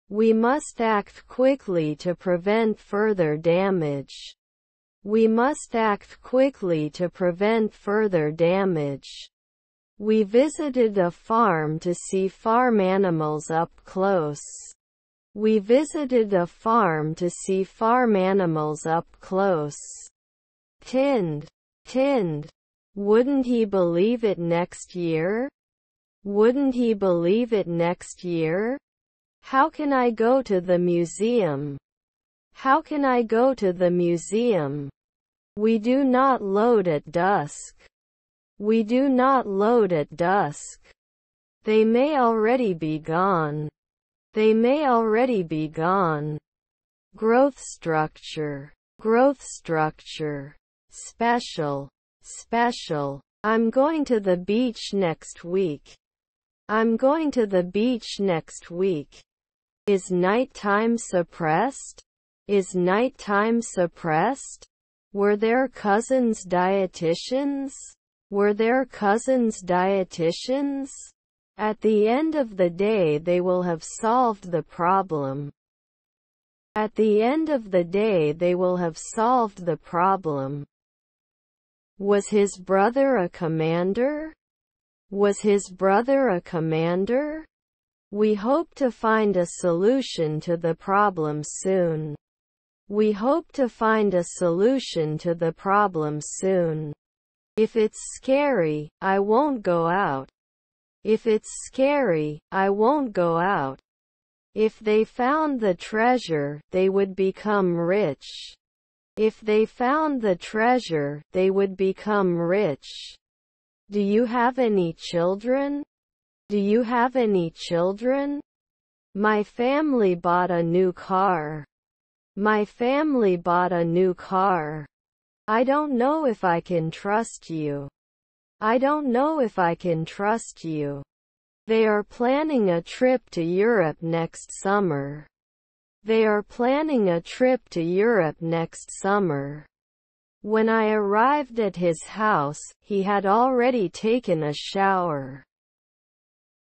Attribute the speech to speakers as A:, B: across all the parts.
A: We must act quickly to prevent further damage. We must act quickly to prevent further damage. We visited a farm to see farm animals up close. We visited a farm to see farm animals up close. Tinned. Wouldn't he believe it next year? Wouldn't he believe it next year? How can I go to the museum? How can I go to the museum? We do not load at dusk. We do not load at dusk. They may already be gone. They may already be gone. Growth structure. Special. I'm going to the beach next week. I'm going to the beach next week. Is nighttime suppressed? Is nighttime suppressed? Were their cousins dietitians? Were their cousins dietitians? At the end of the day they will have solved the problem. At the end of the day they will have solved the problem. Was his brother a commander? Was his brother a commander? We hope to find a solution to the problem soon. We hope to find a solution to the problem soon. If it's scary, I won't go out. If it's scary, I won't go out. If they found the treasure, they would become rich. If they found the treasure, they would become rich. Do you have any children? Do you have any children? My family bought a new car. My family bought a new car. I don't know if I can trust you. I don't know if I can trust you. They are planning a trip to Europe next summer. They are planning a trip to Europe next summer. When I arrived at his house, he had already taken a shower.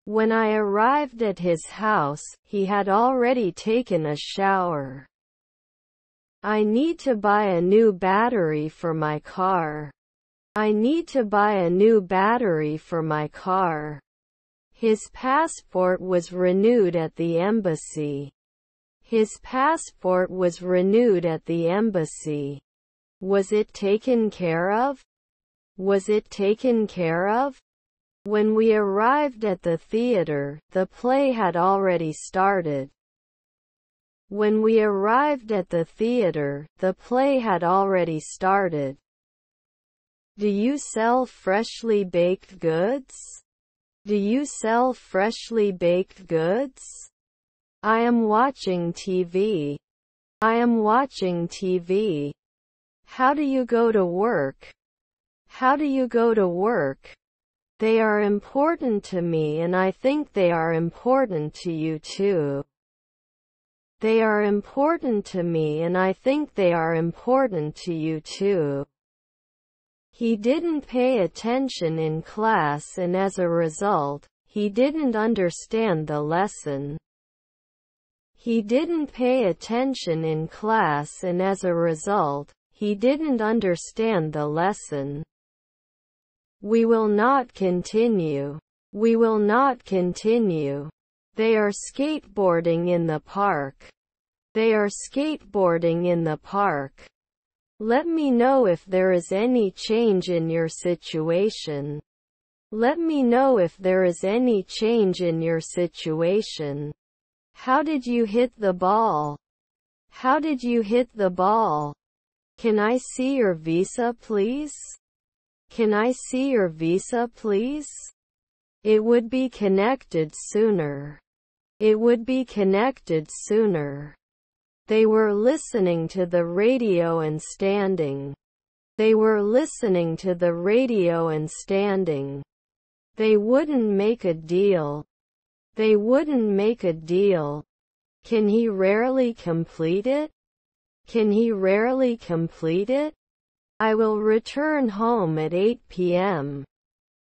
A: When I arrived at his house, he had already taken a shower. I need to buy a new battery for my car. I need to buy a new battery for my car. His passport was renewed at the embassy. His passport was renewed at the embassy. Was it taken care of? Was it taken care of? When we arrived at the theater, the play had already started. When we arrived at the theater, the play had already started. Do you sell freshly baked goods? Do you sell freshly baked goods? I am watching TV. I am watching TV. How do you go to work? How do you go to work? They are important to me and I think they are important to you too. They are important to me and I think they are important to you too. He didn't pay attention in class and as a result, he didn't understand the lesson. He didn't pay attention in class and as a result, he didn't understand the lesson. We will not continue. We will not continue. They are skateboarding in the park. They are skateboarding in the park. Let me know if there is any change in your situation. Let me know if there is any change in your situation. How did you hit the ball? How did you hit the ball? Can I see your visa, please? Can I see your visa, please? It would be connected sooner. It would be connected sooner. They were listening to the radio and standing. They were listening to the radio and standing. They wouldn't make a deal. They wouldn't make a deal. Can he rarely complete it? Can he rarely complete it? I will return home at 8 p.m.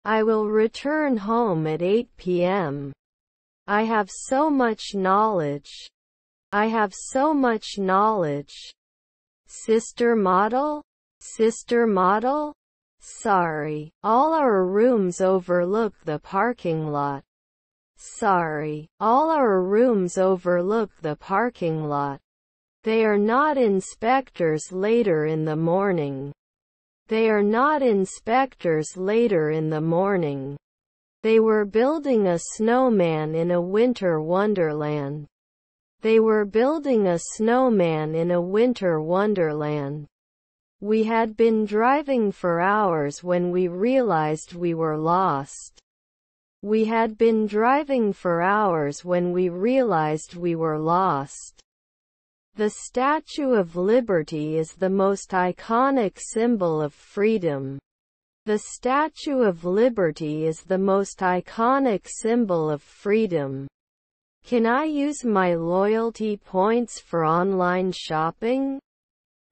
A: I will return home at 8 p.m. I have so much knowledge. I have so much knowledge. Sister model? Sister model? Sorry, all our rooms overlook the parking lot. Sorry, all our rooms overlook the parking lot. They are not inspectors later in the morning. They are not inspectors later in the morning. They were building a snowman in a winter wonderland. They were building a snowman in a winter wonderland. We had been driving for hours when we realized we were lost. We had been driving for hours when we realized we were lost. The Statue of Liberty is the most iconic symbol of freedom. The Statue of Liberty is the most iconic symbol of freedom. Can I use my loyalty points for online shopping?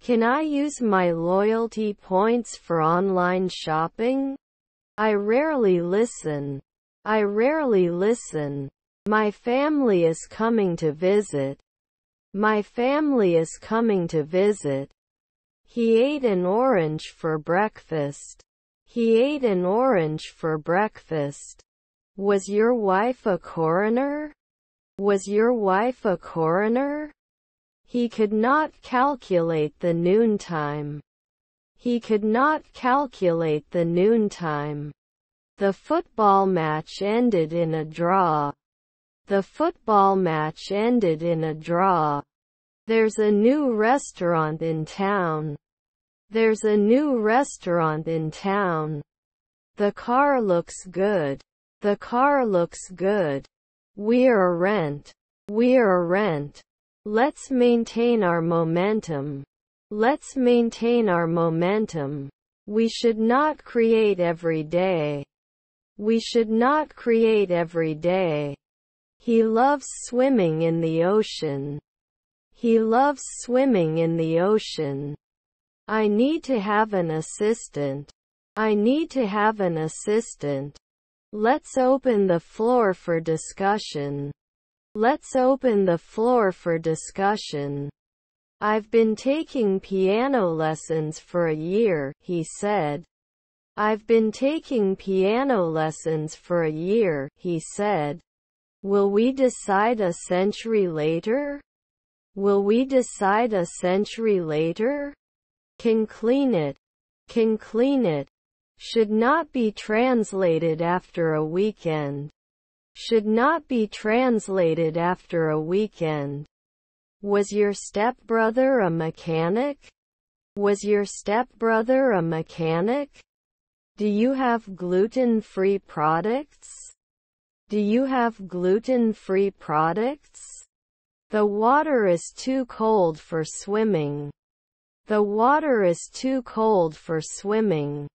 A: Can I use my loyalty points for online shopping? I rarely listen. I rarely listen. My family is coming to visit. My family is coming to visit. He ate an orange for breakfast. He ate an orange for breakfast. Was your wife a coroner? Was your wife a coroner? He could not calculate the noontime. He could not calculate the noontime. The football match ended in a draw. The football match ended in a draw. There's a new restaurant in town. There's a new restaurant in town. The car looks good. The car looks good. We're rent. We're rent. Let's maintain our momentum. Let's maintain our momentum. We should not create every day. We should not create every day. He loves swimming in the ocean. He loves swimming in the ocean. I need to have an assistant. I need to have an assistant. Let's open the floor for discussion. Let's open the floor for discussion. I've been taking piano lessons for a year, he said. I've been taking piano lessons for a year, he said. Will we decide a century later? Will we decide a century later? Can clean it. Can clean it. Should not be translated after a weekend. Should not be translated after a weekend. Was your stepbrother a mechanic? Was your stepbrother a mechanic? Do you have gluten-free products? Do you have gluten-free products? The water is too cold for swimming. The water is too cold for swimming.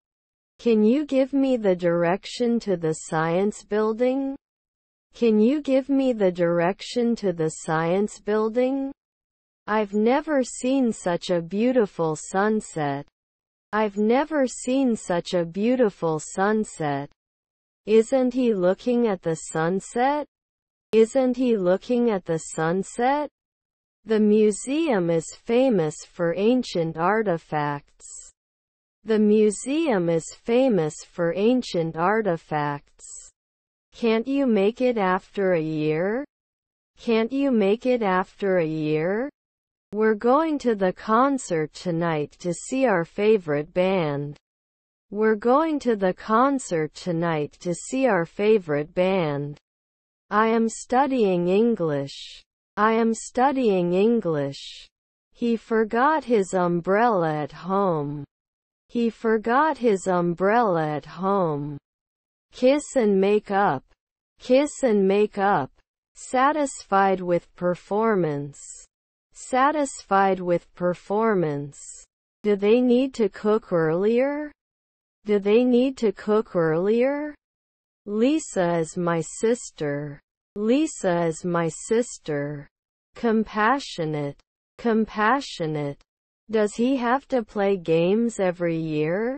A: Can you give me the direction to the science building? Can you give me the direction to the science building? I've never seen such a beautiful sunset. I've never seen such a beautiful sunset. Isn't he looking at the sunset? Isn't he looking at the sunset? The museum is famous for ancient artifacts. The museum is famous for ancient artifacts. Can't you make it after a year? Can't you make it after a year? We're going to the concert tonight to see our favorite band. We're going to the concert tonight to see our favorite band. I am studying English. I am studying English. He forgot his umbrella at home. He forgot his umbrella at home. Kiss and make up. Kiss and make up. Satisfied with performance. Satisfied with performance. Do they need to cook earlier? Do they need to cook earlier? Lisa is my sister. Lisa is my sister. Compassionate. Compassionate. Does he have to play games every year?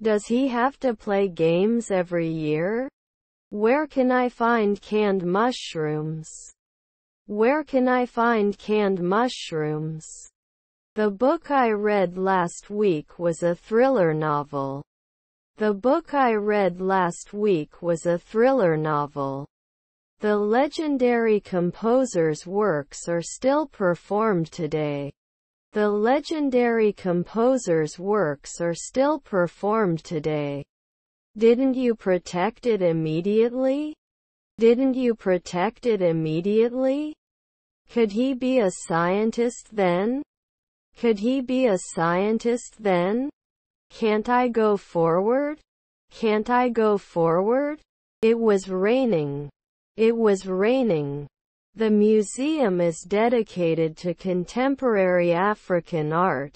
A: Does he have to play games every year? Where can I find canned mushrooms? Where can I find canned mushrooms? The book I read last week was a thriller novel. The book I read last week was a thriller novel. The legendary composer's works are still performed today. The legendary composer's works are still performed today. Didn't you protect it immediately? Didn't you protect it immediately? Could he be a scientist then? Could he be a scientist then? Can't I go forward? Can't I go forward? It was raining. It was raining. The museum is dedicated to contemporary African art.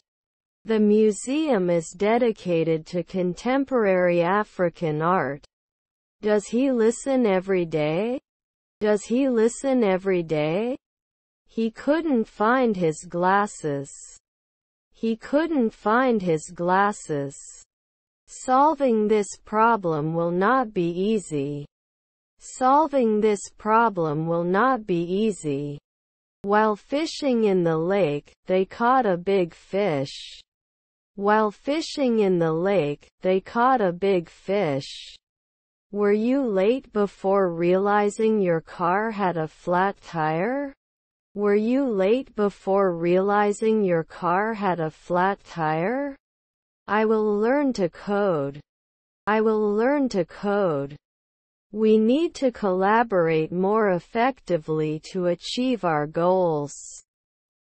A: The museum is dedicated to contemporary African art. Does he listen every day? Does he listen every day? He couldn't find his glasses. He couldn't find his glasses. Solving this problem will not be easy. Solving this problem will not be easy. While fishing in the lake, they caught a big fish. While fishing in the lake, they caught a big fish. Were you late before realizing your car had a flat tire? Were you late before realizing your car had a flat tire? I will learn to code. I will learn to code. We need to collaborate more effectively to achieve our goals.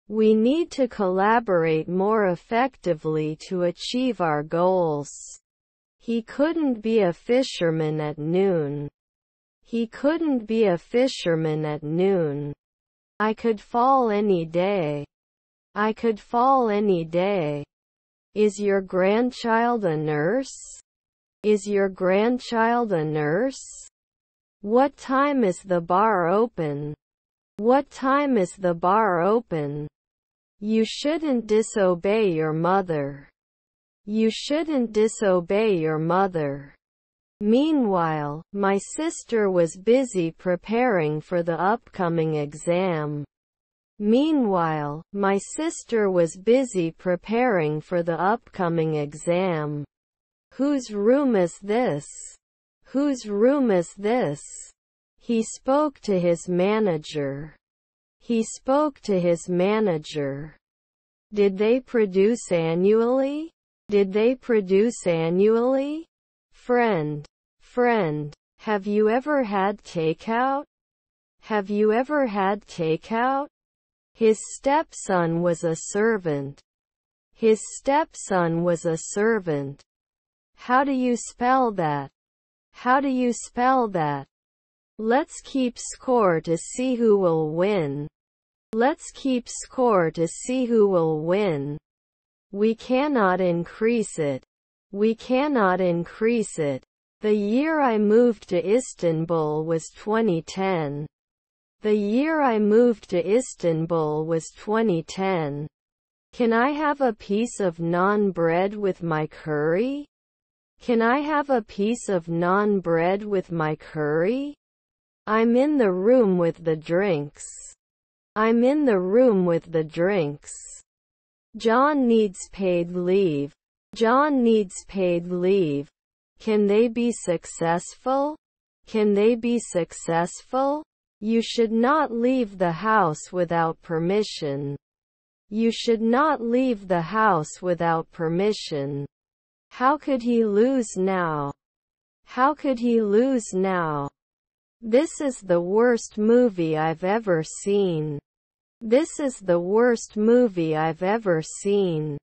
A: We need to collaborate more effectively to achieve our goals. He couldn't be a fisherman at noon. He couldn't be a fisherman at noon. I could fall any day. I could fall any day. Is your grandchild a nurse? Is your grandchild a nurse? What time is the bar open? What time is the bar open? You shouldn't disobey your mother. You shouldn't disobey your mother. Meanwhile, my sister was busy preparing for the upcoming exam. Meanwhile, my sister was busy preparing for the upcoming exam. Whose room is this? Whose room is this? He spoke to his manager. He spoke to his manager. Did they produce annually? Did they produce annually? Friend, have you ever had takeout? Have you ever had takeout? His stepson was a servant. His stepson was a servant. How do you spell that? How do you spell that? Let's keep score to see who will win. Let's keep score to see who will win. We cannot increase it. We cannot increase it. The year I moved to Istanbul was 2010. The year I moved to Istanbul was 2010. Can I have a piece of naan bread with my curry? Can I have a piece of naan bread with my curry? I'm in the room with the drinks. I'm in the room with the drinks. John needs paid leave. John needs paid leave. Can they be successful? Can they be successful? You should not leave the house without permission. You should not leave the house without permission. How could he lose now? How could he lose now? This is the worst movie I've ever seen. This is the worst movie I've ever seen.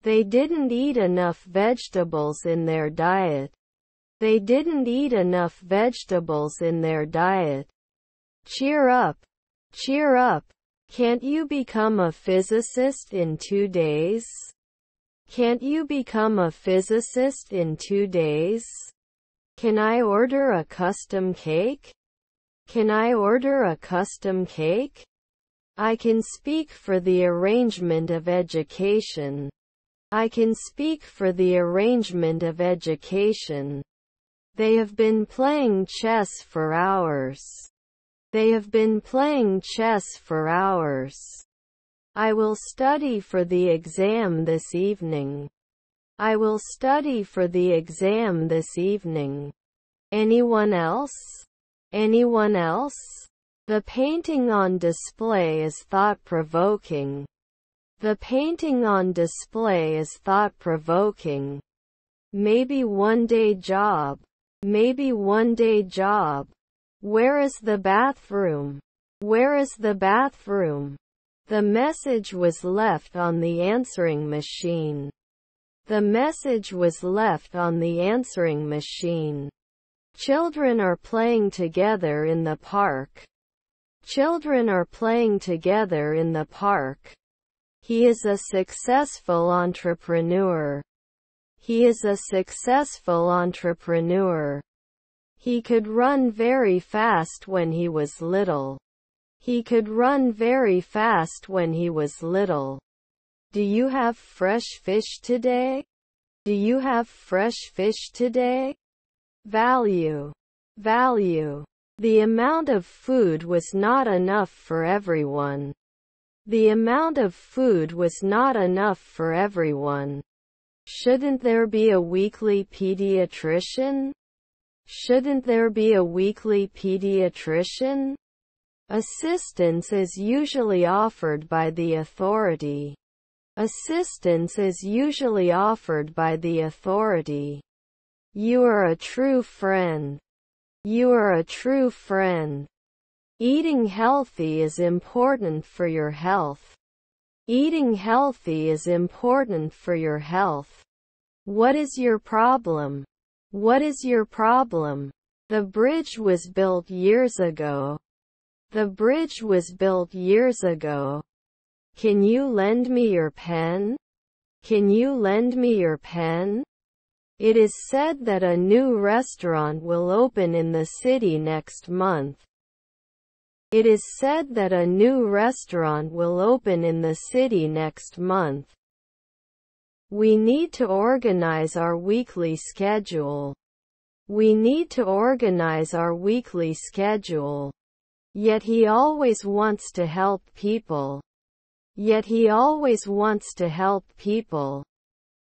A: They didn't eat enough vegetables in their diet. They didn't eat enough vegetables in their diet. Cheer up. Cheer up. Can't you become a physicist in 2 days? Can't you become a physicist in 2 days? Can I order a custom cake? Can I order a custom cake? I can speak for the arrangement of education. I can speak for the arrangement of education. They have been playing chess for hours. They have been playing chess for hours. I will study for the exam this evening. I will study for the exam this evening. Anyone else? Anyone else? The painting on display is thought-provoking. The painting on display is thought-provoking. Maybe one-day job. Maybe one-day job. Where is the bathroom? Where is the bathroom? The message was left on the answering machine. The message was left on the answering machine. Children are playing together in the park. Children are playing together in the park. He is a successful entrepreneur. He is a successful entrepreneur. He could run very fast when he was little. He could run very fast when he was little. Do you have fresh fish today? Do you have fresh fish today? Value. Value. The amount of food was not enough for everyone. The amount of food was not enough for everyone. Shouldn't there be a weekly pediatrician? Shouldn't there be a weekly pediatrician? Assistance is usually offered by the authority. Assistance is usually offered by the authority. You are a true friend. You are a true friend. Eating healthy is important for your health. Eating healthy is important for your health. What is your problem? What is your problem? The bridge was built years ago. The bridge was built years ago. Can you lend me your pen? Can you lend me your pen? It is said that a new restaurant will open in the city next month. It is said that a new restaurant will open in the city next month. We need to organize our weekly schedule. We need to organize our weekly schedule. Yet he always wants to help people. Yet he always wants to help people.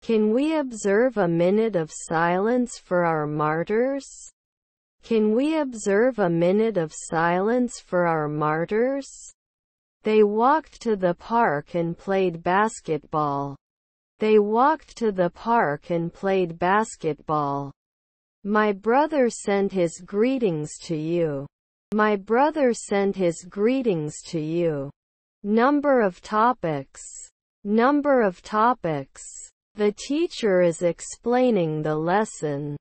A: Can we observe a minute of silence for our martyrs? Can we observe a minute of silence for our martyrs? They walked to the park and played basketball. They walked to the park and played basketball. My brother sent his greetings to you. My brother sent his greetings to you. Number of topics. Number of topics. The teacher is explaining the lesson.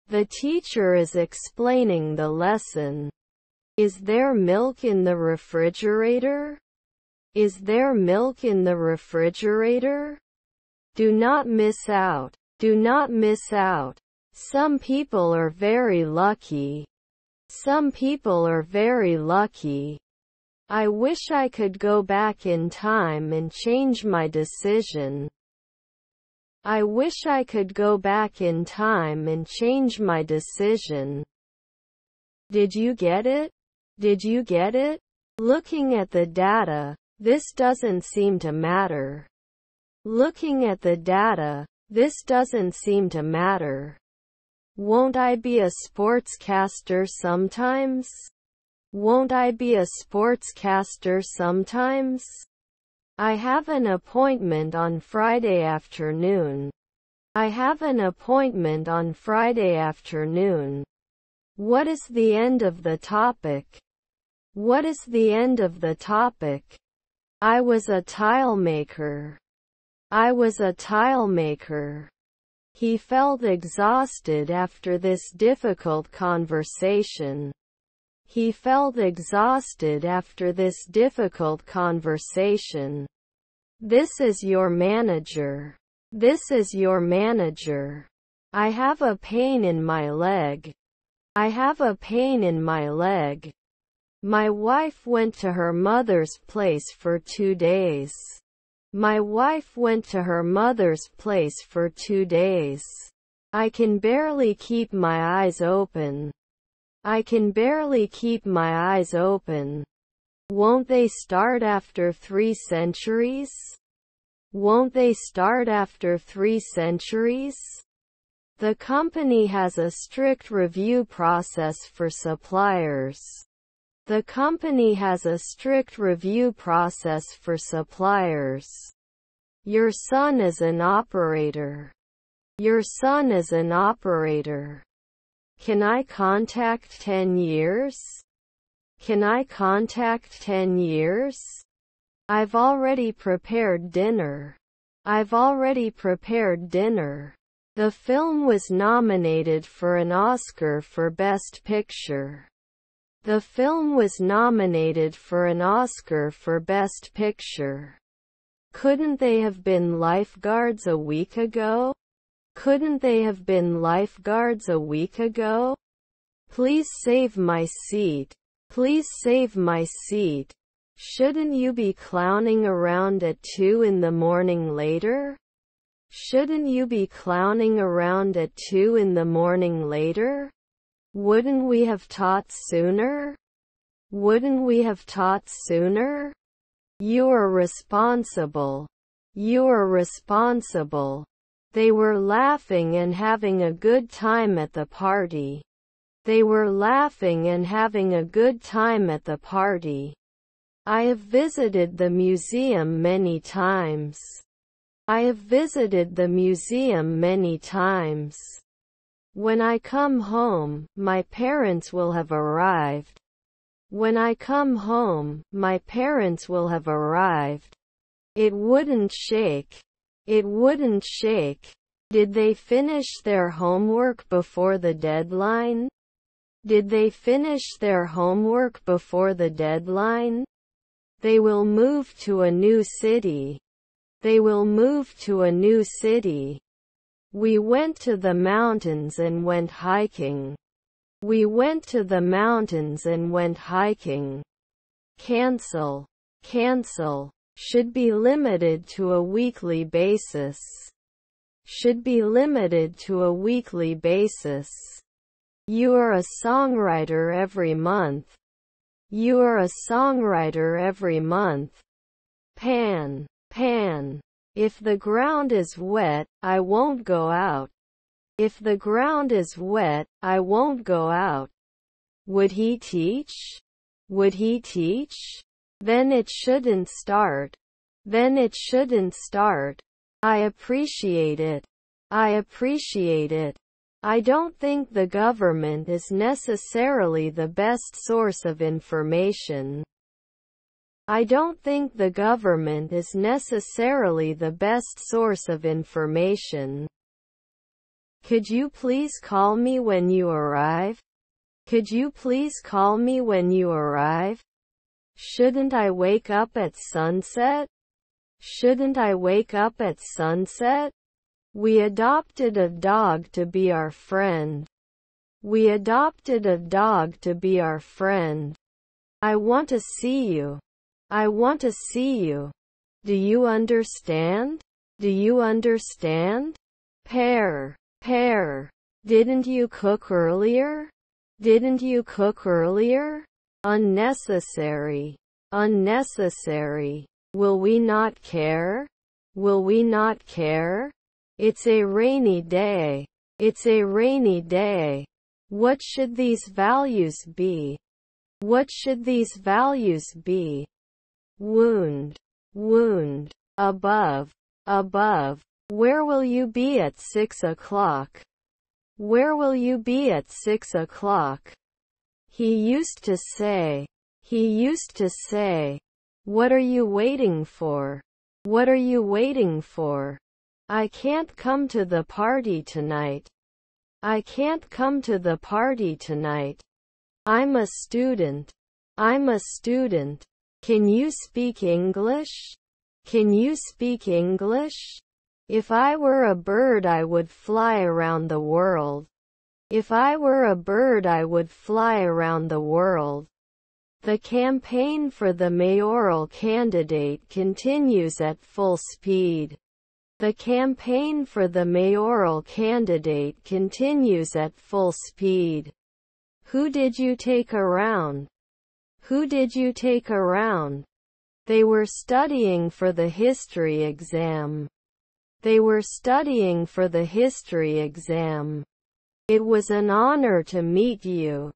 A: The teacher is explaining the lesson. Is there milk in the refrigerator? Is there milk in the refrigerator? Do not miss out. Do not miss out. Some people are very lucky. Some people are very lucky. I wish I could go back in time and change my decision. I wish I could go back in time and change my decision. Did you get it? Did you get it? Looking at the data, this doesn't seem to matter. Looking at the data, this doesn't seem to matter. Won't I be a sportscaster sometimes? Won't I be a sportscaster sometimes? I have an appointment on Friday afternoon. I have an appointment on Friday afternoon. What is the end of the topic? What is the end of the topic? I was a tile maker. I was a tile maker. He felt exhausted after this difficult conversation. He felt exhausted after this difficult conversation. This is your manager. This is your manager. I have a pain in my leg. I have a pain in my leg. My wife went to her mother's place for 2 days. My wife went to her mother's place for 2 days. I can barely keep my eyes open. I can barely keep my eyes open. Won't they start after 3 centuries? Won't they start after 3 centuries? The company has a strict review process for suppliers. The company has a strict review process for suppliers. Your son is an operator. Your son is an operator. Can I contact 10 years? Can I contact 10 years? I've already prepared dinner. I've already prepared dinner. The film was nominated for an Oscar for Best Picture. The film was nominated for an Oscar for Best Picture. Couldn't they have been lifeguards a week ago? Couldn't they have been lifeguards a week ago? Please save my seat. Please save my seat. Shouldn't you be clowning around at 2 in the morning later? Shouldn't you be clowning around at 2 in the morning later? Wouldn't we have taught sooner? Wouldn't we have taught sooner? You are responsible. You are responsible. They were laughing and having a good time at the party. They were laughing and having a good time at the party. I have visited the museum many times. I have visited the museum many times. When I come home, my parents will have arrived. When I come home, my parents will have arrived. It wouldn't shake. It wouldn't shake. Did they finish their homework before the deadline? Did they finish their homework before the deadline? They will move to a new city. They will move to a new city. We went to the mountains and went hiking. We went to the mountains and went hiking. Cancel. Cancel. Should be limited to a weekly basis. Should be limited to a weekly basis. You are a songwriter every month. You are a songwriter every month. Pan. Pan. If the ground is wet, I won't go out. If the ground is wet, I won't go out. Would he teach? Would he teach? Then it shouldn't start. Then it shouldn't start. I appreciate it. I appreciate it. I don't think the government is necessarily the best source of information. I don't think the government is necessarily the best source of information. Could you please call me when you arrive? Could you please call me when you arrive? Shouldn't I wake up at sunset? Shouldn't I wake up at sunset? We adopted a dog to be our friend. We adopted a dog to be our friend. I want to see you. I want to see you. Do you understand? Do you understand? Pear. Pear. Didn't you cook earlier? Didn't you cook earlier? Unnecessary. Unnecessary. Will we not care? Will we not care? It's a rainy day. It's a rainy day. What should these values be? What should these values be? Wound. Wound. Above. Above. Where will you be at 6 o'clock? Where will you be at 6 o'clock? He used to say. He used to say. What are you waiting for? What are you waiting for? I can't come to the party tonight. I can't come to the party tonight. I'm a student. I'm a student. Can you speak English? Can you speak English? If I were a bird I would fly around the world. If I were a bird I would fly around the world. The campaign for the mayoral candidate continues at full speed. The campaign for the mayoral candidate continues at full speed. Who did you take around? Who did you take around? They were studying for the history exam. They were studying for the history exam. It was an honor to meet you.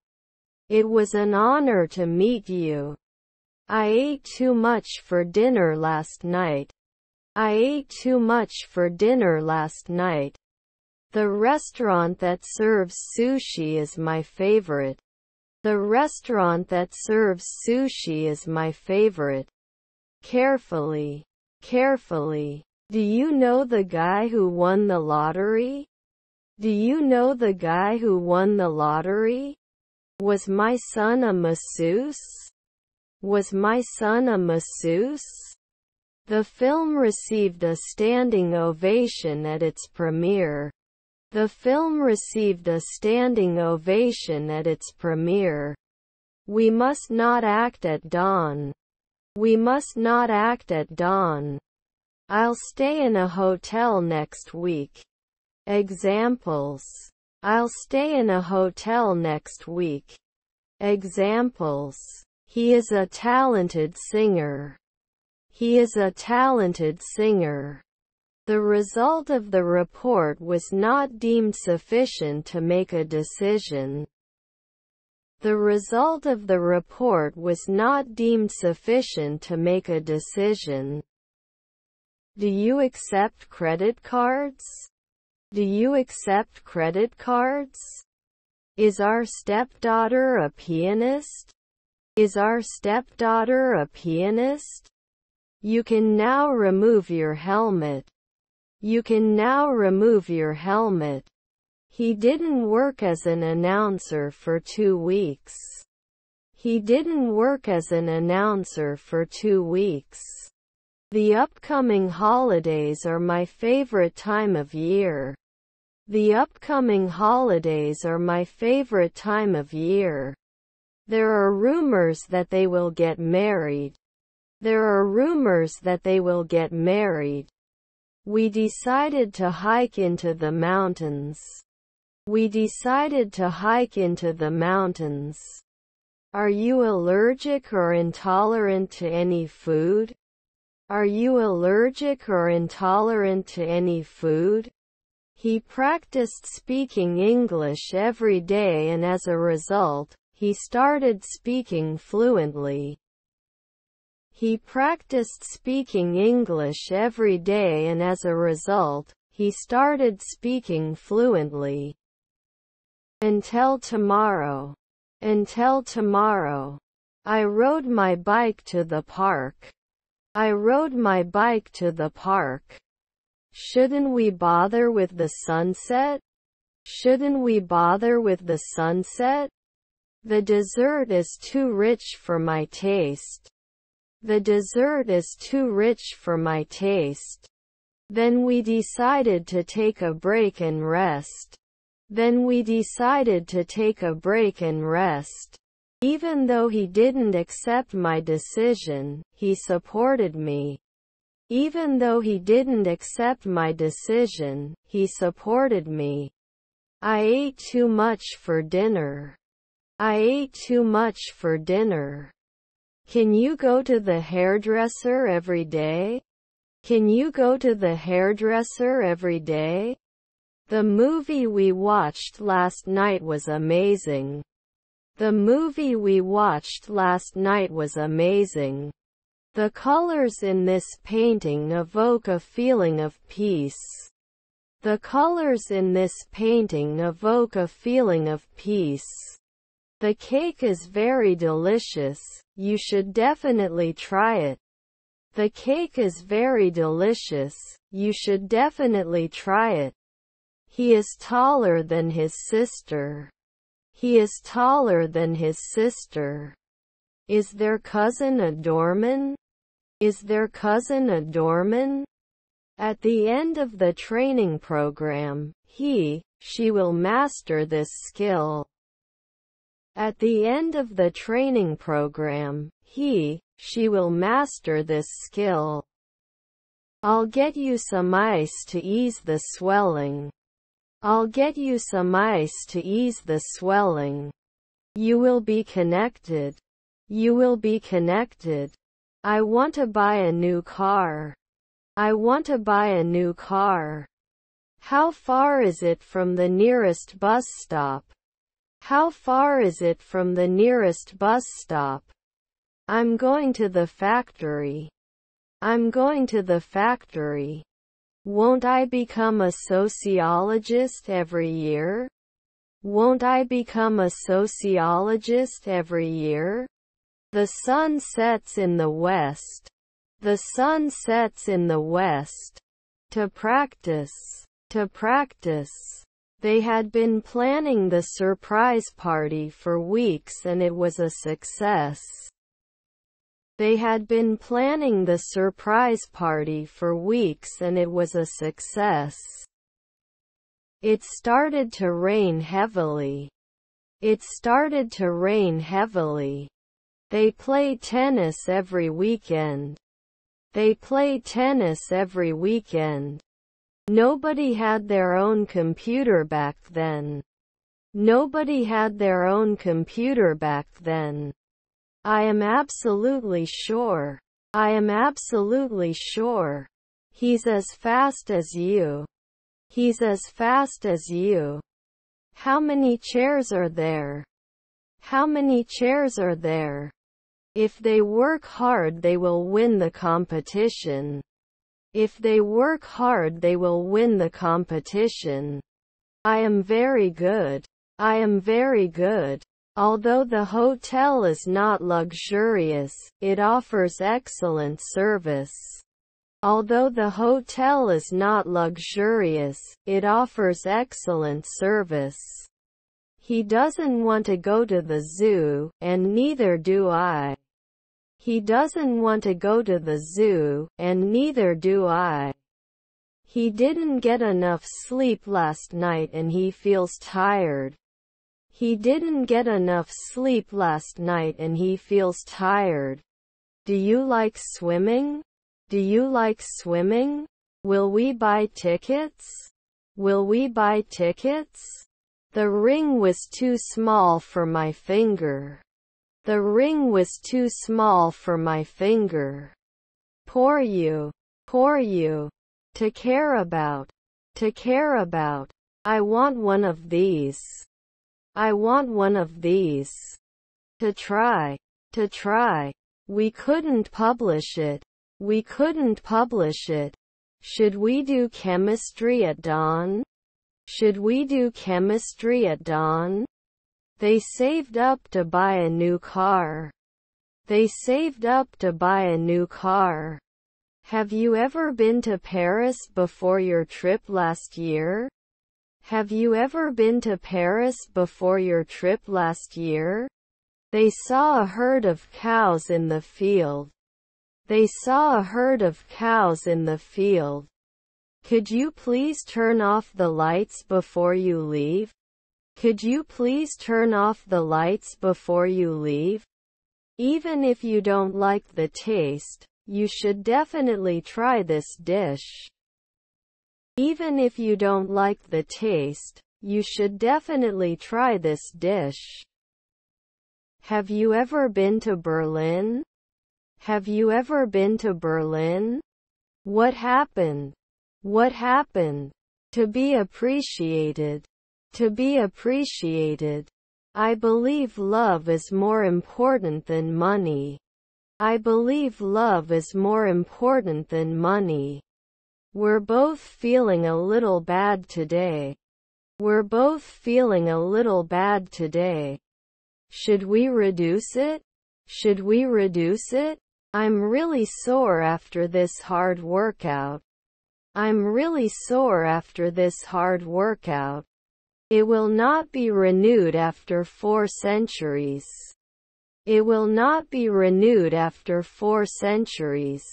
A: It was an honor to meet you. I ate too much for dinner last night. I ate too much for dinner last night. The restaurant that serves sushi is my favorite. The restaurant that serves sushi is my favorite. Carefully. Carefully. Do you know the guy who won the lottery? Do you know the guy who won the lottery? Was my son a masseuse? Was my son a masseuse? The film received a standing ovation at its premiere. The film received a standing ovation at its premiere. We must not act at dawn. We must not act at dawn. I'll stay in a hotel next week. Examples. I'll stay in a hotel next week. Examples. He is a talented singer. He is a talented singer. The result of the report was not deemed sufficient to make a decision. The result of the report was not deemed sufficient to make a decision. Do you accept credit cards? Do you accept credit cards? Is our stepdaughter a pianist? Is our stepdaughter a pianist? You can now remove your helmet. You can now remove your helmet. He didn't work as an announcer for 2 weeks. He didn't work as an announcer for 2 weeks. The upcoming holidays are my favorite time of year. The upcoming holidays are my favorite time of year. There are rumors that they will get married. There are rumors that they will get married. We decided to hike into the mountains. We decided to hike into the mountains. Are you allergic or intolerant to any food? Are you allergic or intolerant to any food? He practiced speaking English every day, and as a result, he started speaking fluently. He practiced speaking English every day, and as a result, he started speaking fluently. Until tomorrow. Until tomorrow. I rode my bike to the park. I rode my bike to the park. Shouldn't we bother with the sunset? Shouldn't we bother with the sunset? The dessert is too rich for my taste. The dessert is too rich for my taste. Then we decided to take a break and rest. Then we decided to take a break and rest. Even though he didn't accept my decision, he supported me. Even though he didn't accept my decision, he supported me. I ate too much for dinner. I ate too much for dinner. Can you go to the hairdresser every day? Can you go to the hairdresser every day? The movie we watched last night was amazing. The movie we watched last night was amazing. The colors in this painting evoke a feeling of peace. The colors in this painting evoke a feeling of peace. The cake is very delicious. You should definitely try it. The cake is very delicious. You should definitely try it. He is taller than his sister. He is taller than his sister. Is their cousin a doorman? Is their cousin a doorman? At the end of the training program, she will master this skill. At the end of the training program, she will master this skill. I'll get you some ice to ease the swelling. I'll get you some ice to ease the swelling. You will be connected. You will be connected. I want to buy a new car. I want to buy a new car. How far is it from the nearest bus stop? How far is it from the nearest bus stop? I'm going to the factory. I'm going to the factory. Won't I become a sociologist every year? Won't I become a sociologist every year? The sun sets in the west. The sun sets in the west. To practice. To practice. They had been planning the surprise party for weeks and it was a success. They had been planning the surprise party for weeks and it was a success. It started to rain heavily. It started to rain heavily. They play tennis every weekend. They play tennis every weekend. Nobody had their own computer back then. Nobody had their own computer back then. I am absolutely sure. I am absolutely sure. He's as fast as you. He's as fast as you. How many chairs are there? How many chairs are there? If they work hard they will win the competition. If they work hard they will win the competition. I am very good. I am very good. Although the hotel is not luxurious, it offers excellent service. Although the hotel is not luxurious, it offers excellent service. He doesn't want to go to the zoo, and neither do I. He doesn't want to go to the zoo, and neither do I. He didn't get enough sleep last night and he feels tired. He didn't get enough sleep last night and he feels tired. Do you like swimming? Do you like swimming? Will we buy tickets? Will we buy tickets? The ring was too small for my finger. The ring was too small for my finger. Poor you. Poor you. To care about. To care about. I want one of these. I want one of these. To try. To try. We couldn't publish it. We couldn't publish it. Should we do chemistry at dawn? Should we do chemistry at dawn? They saved up to buy a new car. They saved up to buy a new car. Have you ever been to Paris before your trip last year? Have you ever been to Paris before your trip last year? They saw a herd of cows in the field. They saw a herd of cows in the field. Could you please turn off the lights before you leave? Could you please turn off the lights before you leave? Even if you don't like the taste, you should definitely try this dish. Even if you don't like the taste, you should definitely try this dish. Have you ever been to Berlin? Have you ever been to Berlin? What happened? What happened? To be appreciated. To be appreciated. I believe love is more important than money. I believe love is more important than money. We're both feeling a little bad today. We're both feeling a little bad today. Should we reduce it? Should we reduce it? I'm really sore after this hard workout. I'm really sore after this hard workout. It will not be renewed after 4 centuries. It will not be renewed after 4 centuries.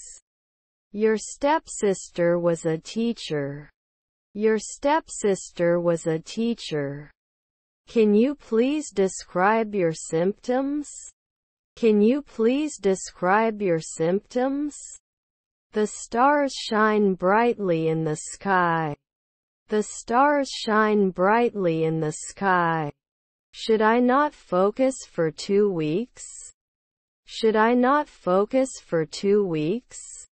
A: Your stepsister was a teacher. Your stepsister was a teacher. Can you please describe your symptoms? Can you please describe your symptoms? The stars shine brightly in the sky. The stars shine brightly in the sky. Should I not focus for 2 weeks? Should I not focus for 2 weeks?